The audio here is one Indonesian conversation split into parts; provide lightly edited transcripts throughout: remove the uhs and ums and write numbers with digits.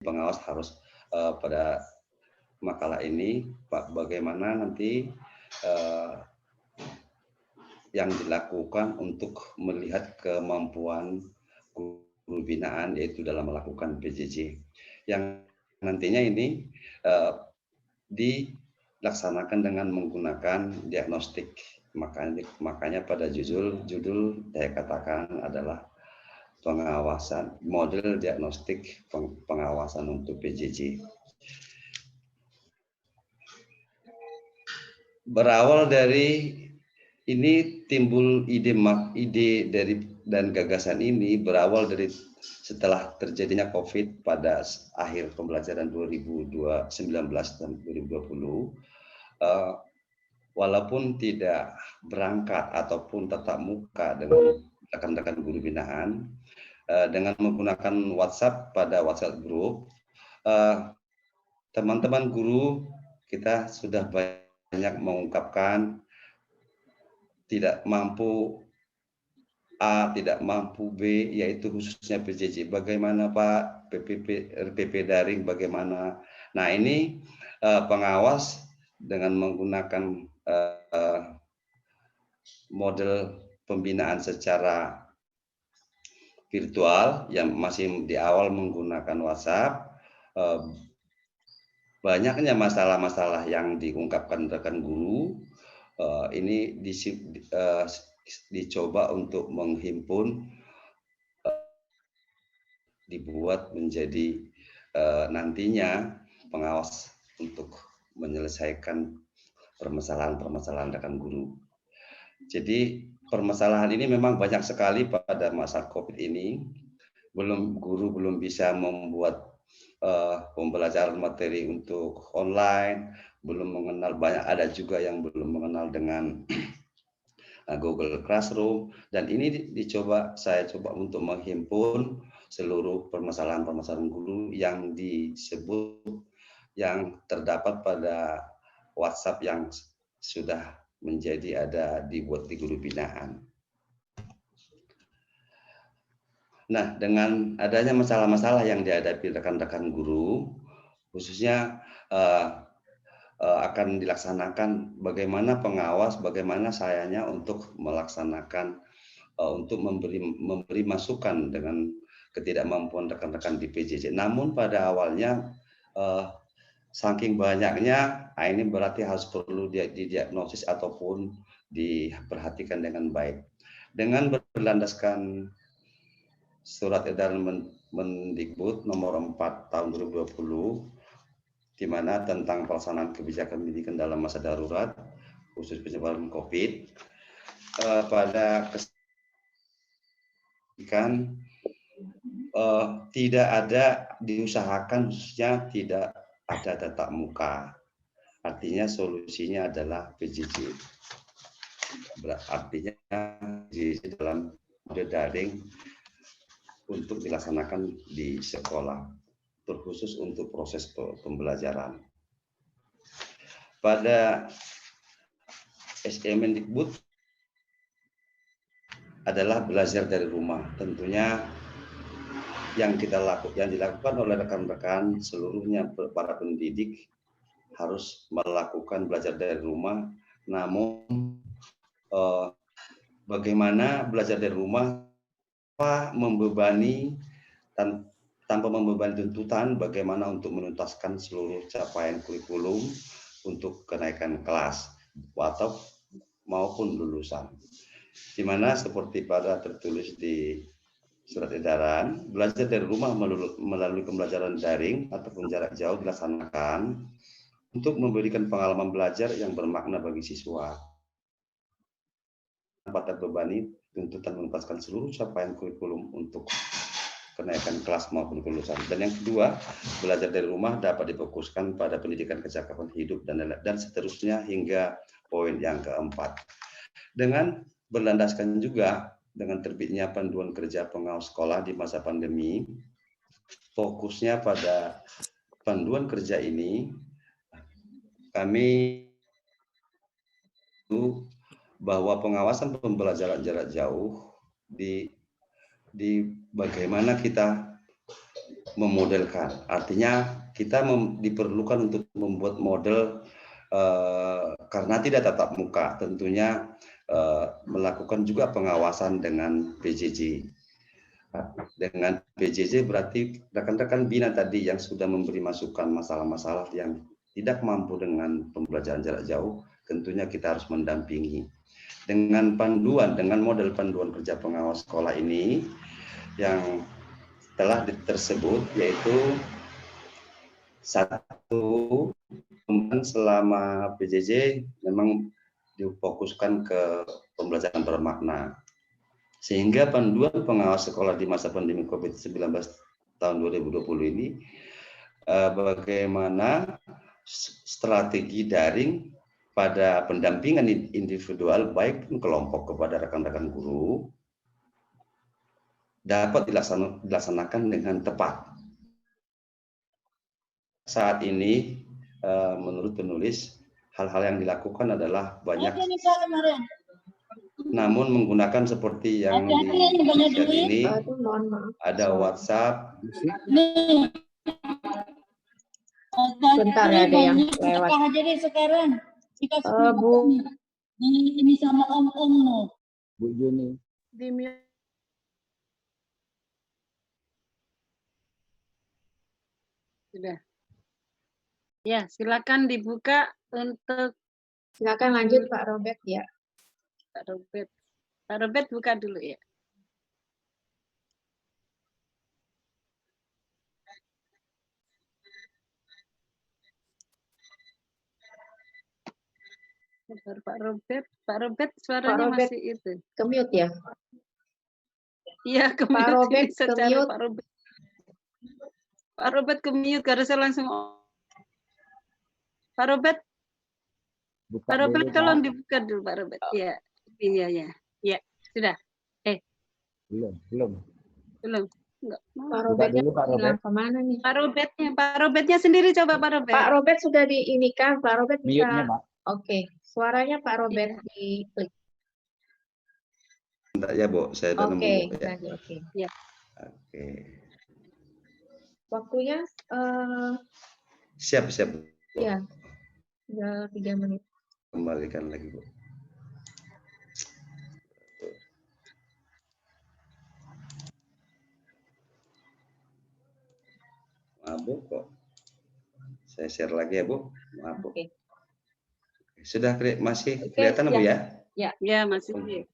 pengawas harus pada makalah ini bagaimana nanti yang dilakukan untuk melihat kemampuan guru binaan yaitu dalam melakukan PJJ yang nantinya ini dilaksanakan dengan menggunakan diagnostik. Makanya pada judul saya katakan adalah pengawasan, model diagnostik pengawasan untuk PJJ. Berawal dari ini timbul ide dari dan gagasan ini berawal dari setelah terjadinya COVID pada akhir pembelajaran 2019 dan 2020. Walaupun tidak berangkat ataupun tatap muka dengan rekan-rekan guru binaan, dengan menggunakan WhatsApp pada WhatsApp group, teman-teman guru kita sudah banyak mengungkapkan tidak mampu A, tidak mampu B, yaitu khususnya PJJ. Bagaimana Pak, RPP daring bagaimana? Nah ini pengawas dengan menggunakan model pembinaan secara virtual yang masih di awal menggunakan WhatsApp, banyaknya masalah-masalah yang diungkapkan rekan guru ini dicoba untuk menghimpun, dibuat menjadi nantinya pengawas untuk menyelesaikan permasalahan-permasalahan rekan guru. Jadi permasalahan ini memang banyak sekali pada masa COVID ini. Guru belum bisa membuat pembelajaran materi untuk online, belum mengenal, banyak ada juga yang belum mengenal dengan Google Classroom, dan ini saya coba untuk menghimpun seluruh permasalahan-permasalahan guru yang disebut yang terdapat pada WhatsApp yang sudah menjadi dibuat di guru binaan. Nah, dengan adanya masalah-masalah yang dihadapi rekan-rekan guru, khususnya akan dilaksanakan bagaimana pengawas, bagaimana sayanya untuk melaksanakan, untuk memberi masukan dengan ketidakmampuan rekan-rekan di PJJ. Namun pada awalnya saking banyaknya, ini berarti harus perlu didiagnosis ataupun diperhatikan dengan baik. Dengan berlandaskan surat edaran Mendikbud nomor 4 tahun 2020, di mana tentang pelaksanaan kebijakan pendidikan dalam masa darurat khusus penyebaran COVID, pada kesehatan tidak ada diusahakan, khususnya tidak ada tatap muka. Artinya solusinya adalah PJJ. Artinya PJJ dalam mode daring untuk dilaksanakan di sekolah, terkhusus untuk proses pembelajaran. Pada SE Mendikbud adalah belajar dari rumah. Tentunya yang dilakukan oleh rekan-rekan seluruhnya para pendidik harus melakukan belajar dari rumah. Namun bagaimana belajar dari rumah tanpa membebani tuntutan, bagaimana untuk menuntaskan seluruh capaian kurikulum untuk kenaikan kelas atau maupun lulusan. Di mana seperti pada tertulis di surat edaran, belajar dari rumah melalui pembelajaran daring ataupun jarak jauh dilaksanakan untuk memberikan pengalaman belajar yang bermakna bagi siswa, tanpa terbebani tuntutan menuntaskan seluruh capaian kurikulum untuk kenaikan kelas maupun kelulusan. Dan yang kedua, belajar dari rumah dapat difokuskan pada pendidikan kecakapan hidup dan seterusnya hingga poin yang keempat. Dengan berlandaskan juga dengan terbitnya panduan kerja pengawas sekolah di masa pandemi, fokusnya pada panduan kerja ini kami bahwa pengawasan pembelajaran jarak jauh di bagaimana kita memodelkan. Artinya kita diperlukan untuk membuat model karena tidak tatap muka, tentunya melakukan juga pengawasan dengan PJJ. Dengan PJJ berarti rekan-rekan bina tadi yang sudah memberi masukan masalah-masalah yang tidak mampu dengan pembelajaran jarak jauh, tentunya kita harus mendampingi. Dengan model panduan kerja pengawas sekolah ini yang telah tersebut, yaitu satu, selama PJJ memang difokuskan ke pembelajaran bermakna, sehingga panduan pengawas sekolah di masa pandemi COVID-19 tahun 2020 ini bagaimana strategi daring pada pendampingan individual baik pun kelompok kepada rekan-rekan guru dapat dilaksanakan dengan tepat. Saat ini menurut penulis hal-hal yang dilakukan adalah banyak, namun menggunakan seperti yang dilihat ini, ada WhatsApp. Bentar ya, ada yang lewat. Jadi sekarang kita Bu ini sama om no. Bu Juni. di mute. Sudah. Ya, silakan dibuka untuk. Silakan lanjut Pak Robert ya. Pak Robert. Pak Robert buka dulu ya. Pak Robert suaranya Pak Robert, masih itu. Ke-mute ya. Iya, Pak Robert ke-mute. Pak Robert ke-mute karena saya langsung. Pak Robert. Buka Pak Robert dulu, tolong Pak. dibuka dulu Pak Robert. Iya. Iya. Ya, sudah. Belum. Belum. Enggak. Pak Robertnya dulu, Pak hilang Robert. kemana nih? Pak Robertnya sendiri coba Pak Robert. Pak Robert sudah diinikan, Pak Robert Mute-nya, bisa. Pak. Oke, suaranya Pak Robert Iya. diklik. Bentar ya, Bu, saya udah nemu. Oke, Bu, ya. lagi oke. Oke. Waktunya Siap. Bu. ya, tinggal 3 menit. Kembalikan lagi, Bu. Maaf, Bu, kok saya share lagi ya, Bu. Maaf, Bu. Oke. Sudah masih Oke, kelihatan, Bu, ya? Ya, masih.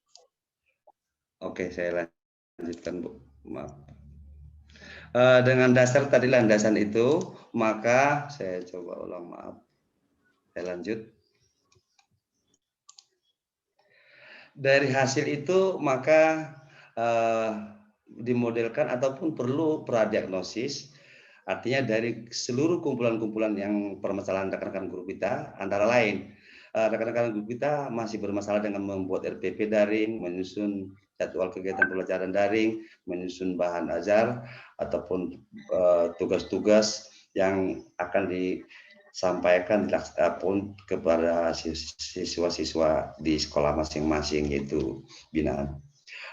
Oke, saya lanjutkan, Bu. Maaf. Dengan dasar tadi landasan itu, maka saya coba ulang, maaf. Saya lanjut. Dari hasil itu, maka dimodelkan ataupun perlu pradiagnosis, artinya dari seluruh kumpulan-kumpulan yang permasalahan rekan-rekan guru kita, antara lain rekan-rekan guru kita masih bermasalah dengan membuat RPP daring, menyusun jadwal kegiatan pembelajaran daring, menyusun bahan ajar, ataupun tugas-tugas yang akan disampaikan pun kepada siswa-siswa di sekolah masing-masing, yaitu binaan.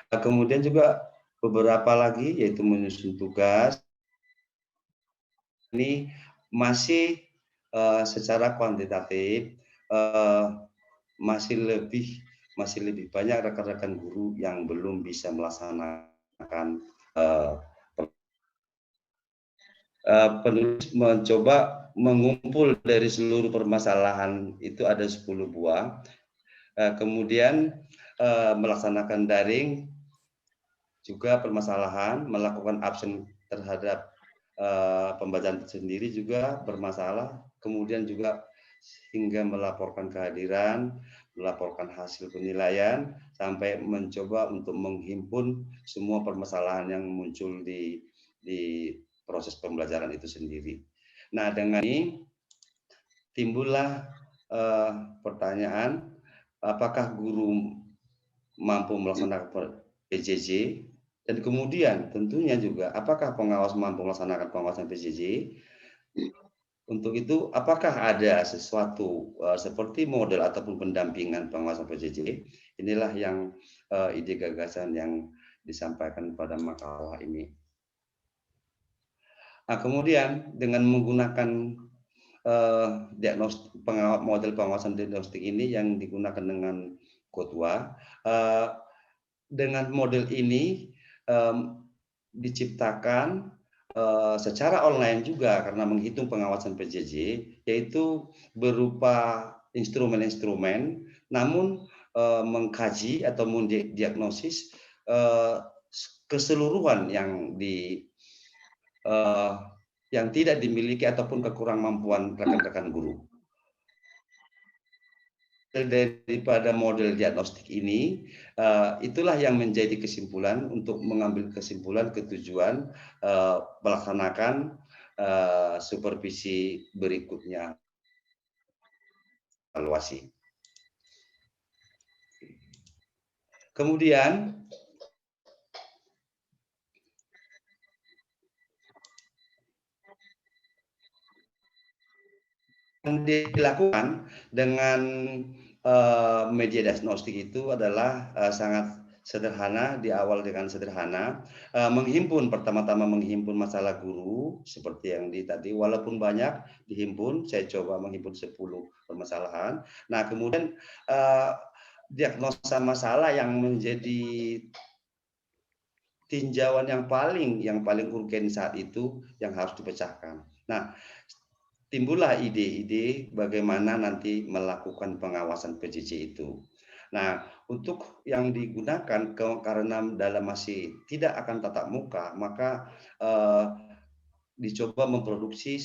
Kemudian juga beberapa lagi, yaitu menyusun tugas. Ini masih secara kuantitatif masih lebih banyak rekan-rekan guru yang belum bisa melaksanakan. Penulis mencoba mengumpul dari seluruh permasalahan itu ada 10 buah, kemudian melaksanakan daring juga permasalahan, melakukan absen terhadap pembacaan sendiri juga bermasalah, kemudian juga hingga melaporkan kehadiran, melaporkan hasil penilaian, sampai mencoba untuk menghimpun semua permasalahan yang muncul di proses pembelajaran itu sendiri. Nah, dengan ini timbullah pertanyaan, apakah guru mampu melaksanakan PJJ, dan kemudian tentunya juga apakah pengawas mampu melaksanakan pengawasan PJJ. Untuk itu, apakah ada sesuatu seperti model ataupun pendampingan pengawasan PJJ? Inilah yang ide gagasan yang disampaikan pada makalah ini. Nah, kemudian dengan menggunakan model pengawasan diagnostik ini yang digunakan dengan Kotwa, dengan model ini diciptakan secara online juga karena menghitung pengawasan PJJ, yaitu berupa instrumen-instrumen, namun mengkaji atau mendiagnosis keseluruhan yang tidak dimiliki ataupun kekurangan rekan-rekan guru. Daripada model diagnostik ini, itulah yang menjadi kesimpulan untuk mengambil kesimpulan ketujuan melaksanakan supervisi berikutnya, evaluasi. Kemudian yang dilakukan dengan media diagnostik itu adalah sangat sederhana, di awal dengan sederhana, pertama-tama menghimpun masalah guru seperti yang tadi, walaupun banyak dihimpun, saya coba menghimpun 10 permasalahan. Nah, kemudian diagnosa masalah yang menjadi tinjauan yang paling urgen saat itu yang harus dipecahkan. Nah, timbullah ide-ide bagaimana nanti melakukan pengawasan PJJ itu. Nah, untuk yang digunakan karena dalam masih tidak akan tatap muka, maka dicoba memproduksi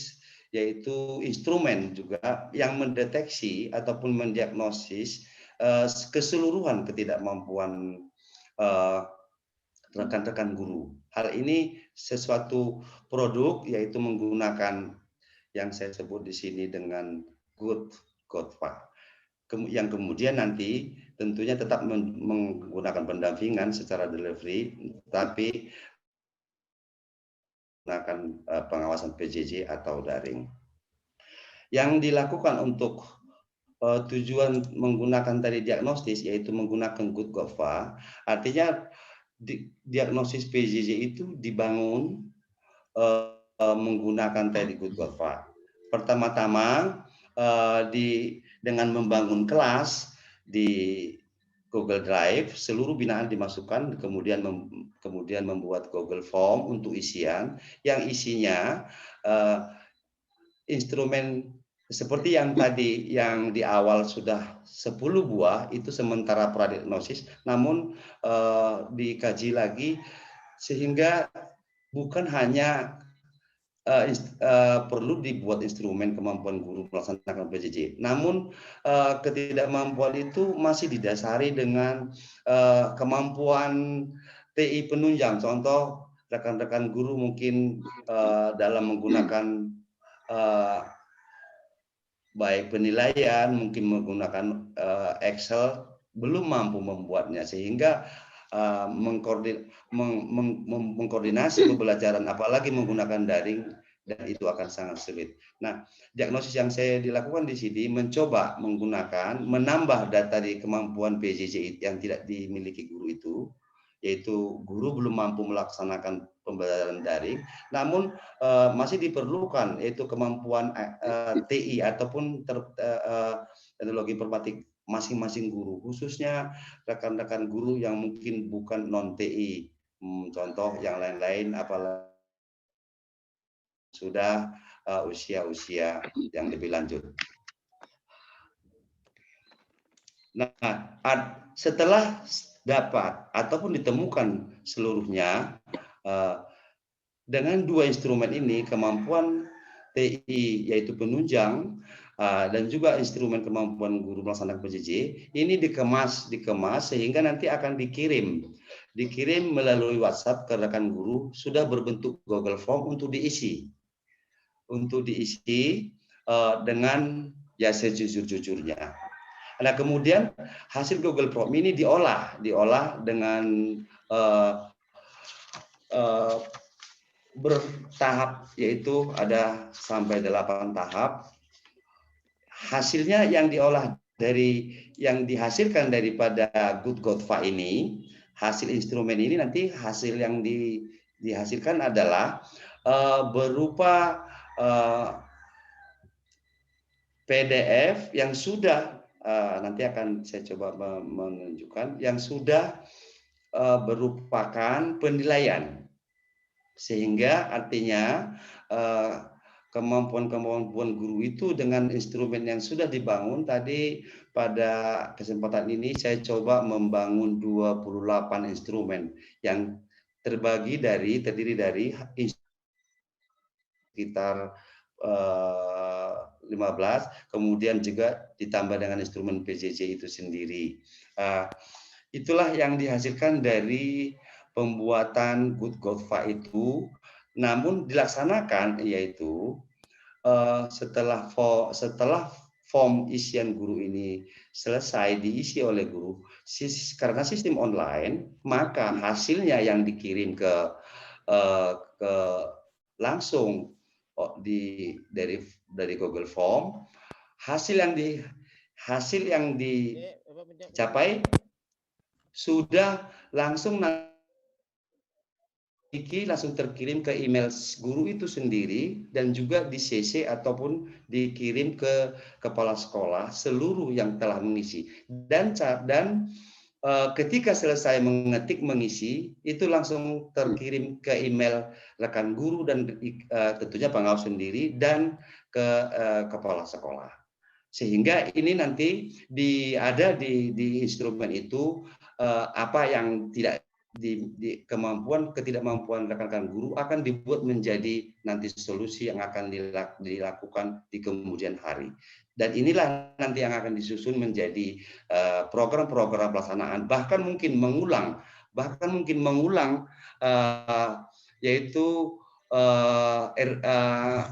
yaitu instrumen juga yang mendeteksi ataupun mendiagnosis keseluruhan ketidakmampuan rekan-rekan guru. Hal ini sesuatu produk yaitu menggunakan yang saya sebut di sini dengan Kotwa, yang kemudian nanti tentunya tetap menggunakan pendampingan secara delivery, tapi menggunakan pengawasan PJJ atau daring. Yang dilakukan untuk tujuan menggunakan tadi diagnosis, yaitu menggunakan Kotwa, artinya diagnosis PJJ itu dibangun menggunakan tadi Kotwa. Pertama-tama dengan membangun kelas di Google Drive, seluruh binaan dimasukkan, kemudian membuat Google Form untuk isian, yang isinya instrumen seperti yang tadi yang di awal sudah 10 buah itu sementara pradiagnosis, namun dikaji lagi sehingga bukan hanya perlu dibuat instrumen kemampuan guru melaksanakan PJJ. Namun ketidakmampuan itu masih didasari dengan kemampuan TI penunjang. Contoh, rekan-rekan guru mungkin dalam menggunakan baik penilaian, mungkin menggunakan Excel, belum mampu membuatnya, sehingga mengkoordinasi pembelajaran apalagi menggunakan daring, dan itu akan sangat sulit. Nah, diagnosis yang saya dilakukan di sini mencoba menambah data di kemampuan PJJ yang tidak dimiliki guru itu, yaitu guru belum mampu melaksanakan pembelajaran daring, namun masih diperlukan yaitu kemampuan TI ataupun teknologi informatik masing-masing guru, khususnya rekan-rekan guru yang mungkin bukan non-TI, contoh yang lain-lain, apalagi sudah usia-usia yang lebih lanjut. Nah, setelah dapat ataupun ditemukan seluruhnya, dengan dua instrumen ini, kemampuan TI yaitu penunjang dan juga instrumen kemampuan guru melaksanakan PJJ, ini dikemas sehingga nanti akan dikirim melalui WhatsApp ke rekan guru, sudah berbentuk Google Form untuk diisi dengan ya sejujur-jujurnya. Nah, kemudian hasil Google Form ini diolah dengan bertahap, yaitu ada sampai 8 tahap. Hasilnya yang dihasilkan daripada Kotwa ini, hasil instrumen ini nanti hasil yang dihasilkan adalah berupa PDF yang sudah nanti akan saya coba menunjukkan yang sudah merupakan penilaian, sehingga artinya kemampuan-kemampuan guru itu dengan instrumen yang sudah dibangun. Tadi pada kesempatan ini saya coba membangun 28 instrumen yang terdiri dari sekitar 15, kemudian juga ditambah dengan instrumen PJJ itu sendiri. Itulah yang dihasilkan dari pembuatan Good Gotva itu. Namun dilaksanakan yaitu setelah form isian guru ini selesai diisi oleh guru, karena sistem online, maka hasilnya yang dikirim ke langsung dari Google Form, hasil yang dicapai sudah langsung terkirim ke email guru itu sendiri, dan juga di CC ataupun dikirim ke kepala sekolah seluruh yang telah mengisi, dan ketika selesai mengisi itu langsung terkirim ke email rekan guru dan tentunya pengawas sendiri dan ke kepala sekolah, sehingga ini nanti ada di instrumen itu apa yang tidak ketidakmampuan rekan-rekan guru akan dibuat menjadi nanti solusi yang akan dilakukan di kemudian hari. Dan inilah nanti yang akan disusun menjadi program-program pelaksanaan, bahkan mungkin mengulang yaitu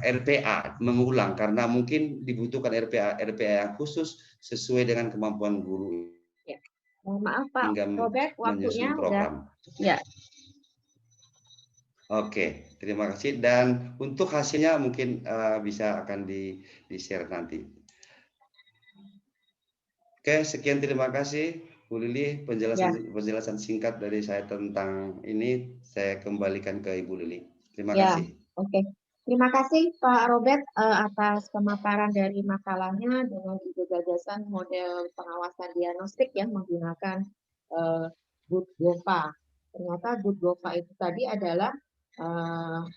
RPA mengulang, karena mungkin dibutuhkan RPA yang khusus sesuai dengan kemampuan guru. Ya. Mohon maaf Pak Robert, waktunya program. Ya. Oke, terima kasih. Dan untuk hasilnya mungkin bisa akan di-share nanti. Oke, sekian, terima kasih Bu Lili, penjelasan singkat dari saya tentang ini. Saya kembalikan ke Ibu Lili. Terima kasih. Oke. Terima kasih Pak Robert atas pemaparan dari makalahnya dengan ide gagasan model pengawasan diagnostik yang menggunakan Good Gotva. Ternyata Good Gotva itu tadi adalah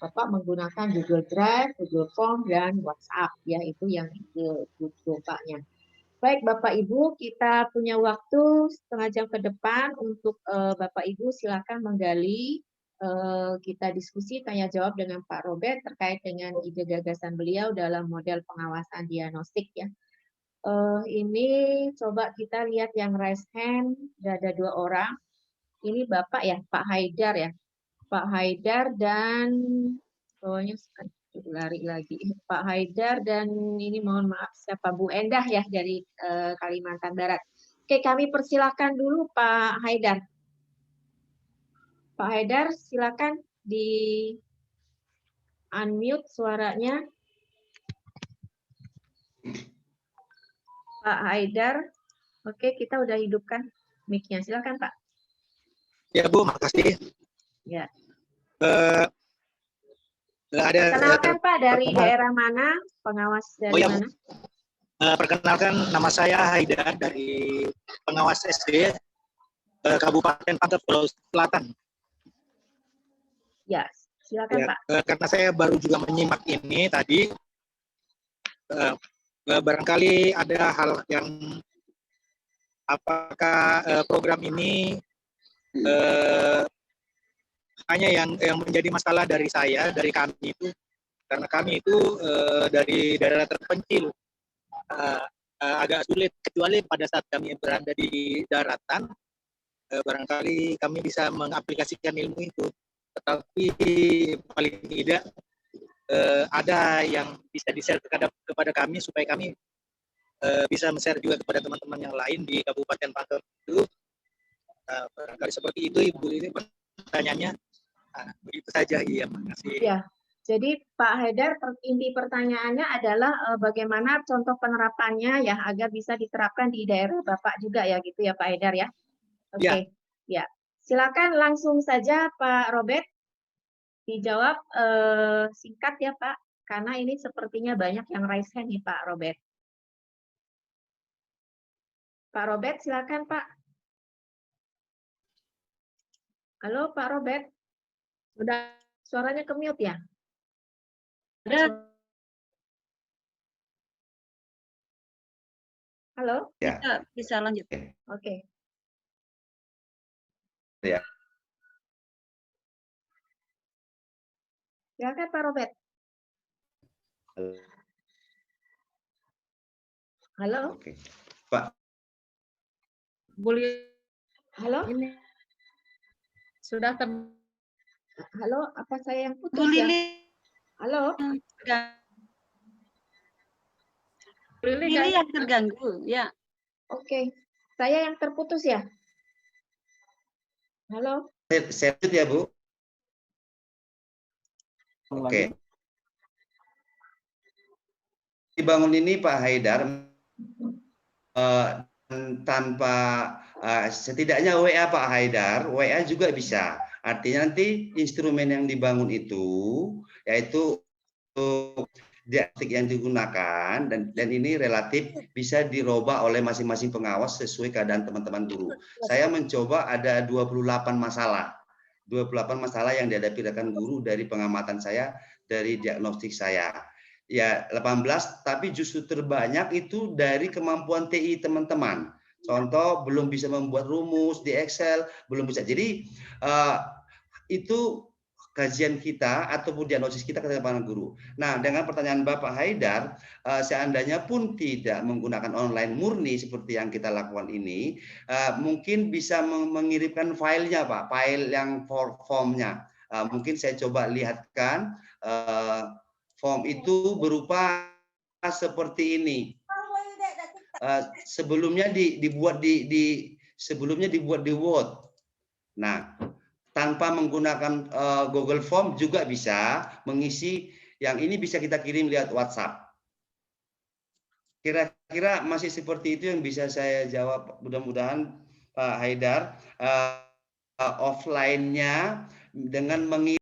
Bapak menggunakan Google Drive, Google Form, dan WhatsApp, yaitu yang ide Good Gotva-nya. Baik Bapak Ibu, kita punya waktu setengah jam ke depan untuk Bapak Ibu silakan menggali, kita diskusi tanya jawab dengan Pak Robert terkait dengan ide gagasan beliau dalam model pengawasan diagnostik ya. Ini coba kita lihat yang raise hand, ada 2 orang. Ini Bapak ya, Pak Haidar ya. Pak Haidar dan lari lagi. Pak Haidar dan ini mohon maaf siapa Bu Endah ya dari Kalimantan Barat. Oke, kami persilakan dulu Pak Haidar. Pak Haidar, silakan di unmute suaranya. Pak Haidar, oke, kita udah hidupkan mic-nya. Silakan Pak. Ya Bu, makasih. Ya. Perkenalkan Pak, dari daerah mana? Pengawas dari mana? Perkenalkan, nama saya Haidar dari pengawas SD Kabupaten Pangkep Sulawesi Selatan. Ya, silakan ya, Pak. Karena saya baru juga menyimak ini tadi, barangkali ada hal yang apakah program ini hanya yang menjadi masalah dari saya, dari kami itu, karena kami itu dari daerah terpencil, agak sulit, kecuali pada saat kami berada di daratan, barangkali kami bisa mengaplikasikan ilmu itu. Tetapi paling tidak ada yang bisa di-share kepada kami supaya kami bisa men-share juga kepada teman-teman yang lain di Kabupaten Pangkep itu. Barangkali seperti itu Ibu ini pertanyaannya. Begitu saja, iya, makasih. Ya, jadi Pak Haidar, inti pertanyaannya adalah bagaimana contoh penerapannya ya agar bisa diterapkan di daerah Bapak juga ya gitu ya Pak Haidar ya. Oke. Ya. Silakan langsung saja Pak Robert. Dijawab singkat ya Pak, karena ini sepertinya banyak yang raise hand nih Pak Robert. Pak Robert, silakan Pak. Halo Pak Robert, sudah suaranya ke mute ya? Ada. Halo, Ya. Bisa lanjut. oke. Ya. Silakan Pak Robert. Halo, Oke. Pak, Boleh halo, ini sudah halo, apa saya yang Bu putus ya? Lili. Halo, Bu Lili yang terganggu, ya. oke. Saya yang terputus ya? Halo, saya lanjut ya Bu. Oke. Dibangun ini Pak Haidar tanpa setidaknya WA Pak Haidar, WA juga bisa. Artinya nanti instrumen yang dibangun itu yaitu diagnostik yang digunakan dan ini relatif bisa dirubah oleh masing-masing pengawas sesuai keadaan teman-teman guru. Saya mencoba ada 28 masalah. 28 masalah yang dihadapi rekan guru dari pengamatan saya, dari diagnostik saya. Ya 18, tapi justru terbanyak itu dari kemampuan TI teman-teman. Contoh belum bisa membuat rumus di Excel, belum bisa. Jadi itu kajian kita ataupun diagnosis kita ke teman guru. Nah, dengan pertanyaan Bapak Haidar, seandainya pun tidak menggunakan online murni seperti yang kita lakukan ini, mungkin bisa mengirimkan filenya, Pak, file yang formnya. Mungkin saya coba lihatkan. Form itu berupa seperti ini. Sebelumnya dibuat di Word. Nah, tanpa menggunakan Google Form juga bisa mengisi yang ini, bisa kita kirim lihat WhatsApp. Kira-kira masih seperti itu yang bisa saya jawab. Mudah-mudahan Pak Haidar offline-nya dengan mengirim